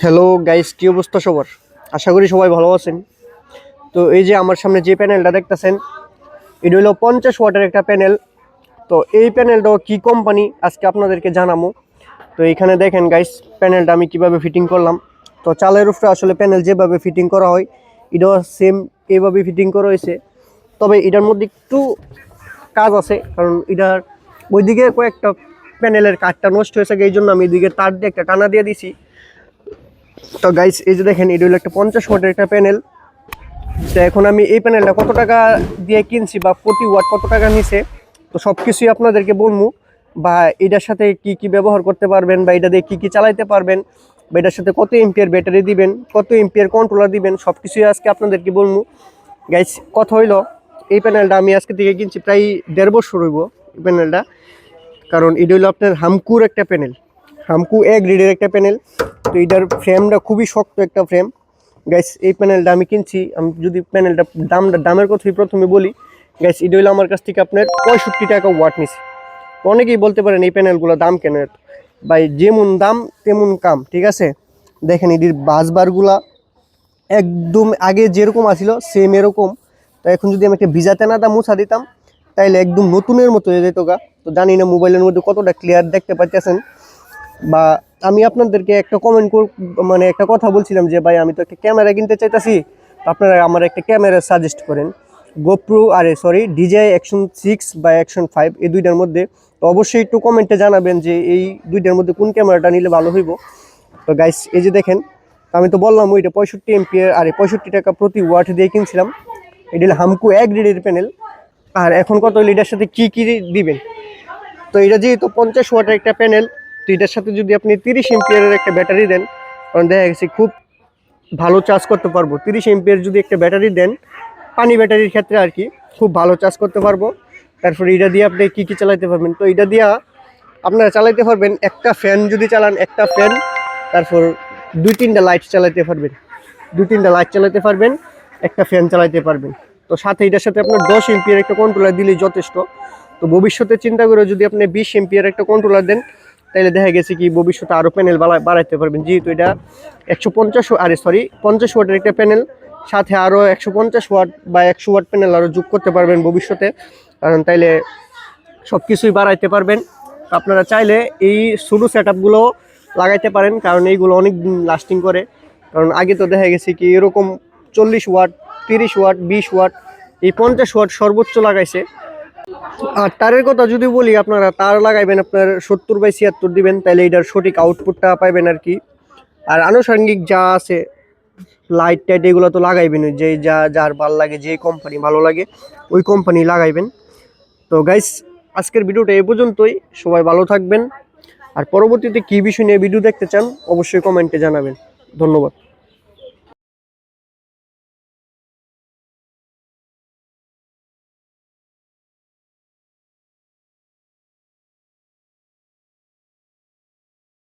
Hello guys, কি অবস্থা সবার? আশা করি সবাই ভালো আছেন। তো এই যে আমার সামনে যে প্যানেলটা দেখতেছেন, এটা হলো 50 ওয়াটের একটা প্যানেল। তো এই প্যানেলটাও কি কোম্পানি আজকে আপনাদেরকে জানাবো। তো এইখানে দেখেন গাইস, প্যানেলটা আমি কিভাবে ফিটিং করলাম। তো চালের উপরে আসলে প্যানেল যেভাবে ফিটিং করা হয়, এটাও সেম এইভাবে ফিটিং করা হয়েছে। তবে এটার মধ্যে একটু কাজ আছে, কারণ এটার ওইদিকে কয়েকটা প্যানেলের কাঠটা নষ্ট হয়েছে, এই জন্য আমি এদিকে তার দিয়ে একটা টানা দিয়ে দিছি। তো গাইস, এই যে দেখেন, এটা হলো একটা 50 ওয়াটের একটা প্যানেল। তো এখন আমি এই প্যানেলটা কত টাকা দিয়ে কিনছি বা প্রতি ওয়াট কত টাকা নিছে, তো সব কিছুই আপনাদেরকে বলবো। বা এটার সাথে কি কি ব্যবহার করতে পারবেন, বা এটা দিয়ে কি কি চালাইতে পারবেন, বা এটার সাথে কত এম্পিয়ার ব্যাটারি দিবেন, কত এম্পিয়ার কন্ট্রোলার দিবেন, সব কিছুই আজকে আপনাদেরকে বলবো। গাইস, কথা হইলো, এই প্যানেলটা আমি আজকে থেকে কিনছি প্রায় 1.5 বছর হইব এই প্যানেলটা। কারণ এটা হলো আপনার হামকুর একটা প্যানেল, হামকু এ গ্রেডের একটা প্যানেল। তো এটার ফ্রেমটা খুবই শক্ত একটা ফ্রেম। গাইস, এই প্যানেলটা আমি কিনছি, আমি যদি প্যানেলটা দামের কথাই প্রথমে বলি, গাইস এটা হলো আমার কাছ থেকে আপনার 65 টাকা ওয়াট নিছে। অনেকেই বলতে পারেন এই প্যানেলগুলো দাম কেন এত? ভাই, যেমন দাম তেমন কাম, ঠিক আছে? দেখেন এটির বাসবারগুলা একদম আগে যেরকম আছিল সেম এরকম। তো এখন যদি আমি একটা ভিজাতে না দাম মুছা দিতাম, তাইলে একদম নতুনের মতো হয়ে যেত গা। তো জানি না মোবাইলের মধ্যে কতটা ক্লিয়ার দেখতে পাইতেছেন। বা আমি আপনাদেরকে একটা মানে একটা কথা বলছিলাম যে ভাই, আমি তো একটা ক্যামেরা কিনতে চাইতেছি, আপনারা আমার একটা ক্যামেরা সাজেস্ট করেন। গোপ্রো, আরে সরি, DJI Action 6 বা Action 5, এই দুইটার মধ্যে। তো অবশ্যই একটু কমেন্টে জানাবেন যে এই দুইটার মধ্যে কোন ক্যামেরাটা নিলে ভালো হইব। তো গাইস, এই যে দেখেন, আমি তো বললাম ওইটা 65 এম্পিয়ার, আরে 65 টাকা প্রতি ওয়াট দিয়ে কিনছিলাম। এটা হলো হামকু 1 গ্রেডের প্যানেল। আর এখন কত হলো, এটার সাথে কি কি দিবেন। তো এটা যেহেতু 50 ওয়াটের একটা প্যানেল, তো এটার সাথে যদি আপনি 30 এম্পিয়ারের একটা ব্যাটারি দেন, কারণ দেখা গেছে খুব ভালো চার্জ করতে পারবো। 30 এম্পিয়ার যদি একটা ব্যাটারি দেন, পানি ব্যাটারির ক্ষেত্রে আর কি, খুব ভালো চার্জ করতে পারবো। তারপরে এটা দিয়ে আপনি কী কী চালাতে পারবেন, তো এটা দিয়ে আপনারা চালাতে পারবেন একটা ফ্যান, যদি চালান একটা ফ্যান, তারপর 2-3টা লাইট চালাতে পারবেন, 2-3টা লাইট চালাতে পারবেন, একটা ফ্যান চালাতে পারবেন। তো সাথে এটার সাথে আপনার 10 এম্পিয়ার একটা কন্ট্রোলার দিলেই যথেষ্ট। তো ভবিষ্যতে চিন্তা করে যদি আপনি 20 এম্পিয়ার একটা কন্ট্রোলার দেন, তাহলে দেখা গেছে কি ভবিষ্যতে আরও প্যানেল বাড়াইতে পারবেন। যেহেতু এটা 50 ওয়াটের একটা প্যানেল, সাথে আরও 150 ওয়াট বা 100 ওয়াট প্যানেল আরও যোগ করতে পারবেন ভবিষ্যতে। কারণ তাইলে সব কিছুই বাড়াইতে পারবেন। আপনারা চাইলে এই ছোটো সেট আপগুলো লাগাইতে পারেন, কারণ এইগুলো অনেক দিন লাস্টিং করে। কারণ আগে তো দেখা গেছে কি এরকম 40 ওয়াট, 30 ওয়াট, 20 ওয়াট, এই 50 ওয়াট সর্বোচ্চ লাগাইছে। আর তারের কথা যদি বলি, আপনারা তার লাগাইবেন আপনার 70/76 দিবেন, তাহলে এটার সঠিক আউটপুটটা পাইবেন আর কি। আর আনুষঙ্গিক যা আছে, লাইট টাইট, এগুলো তো লাগাইবেন, যে যার ভালো লাগে, যে কোম্পানি ভালো লাগে ওই কোম্পানি লাগাইবেন। তো গাইস, আজকের ভিডিওটা এই পর্যন্তই। সবাই ভালো থাকবেন। আর পরবর্তীতে কী বিষয় নিয়ে ভিডিও দেখতে চান অবশ্যই কমেন্টে জানাবেন। ধন্যবাদ।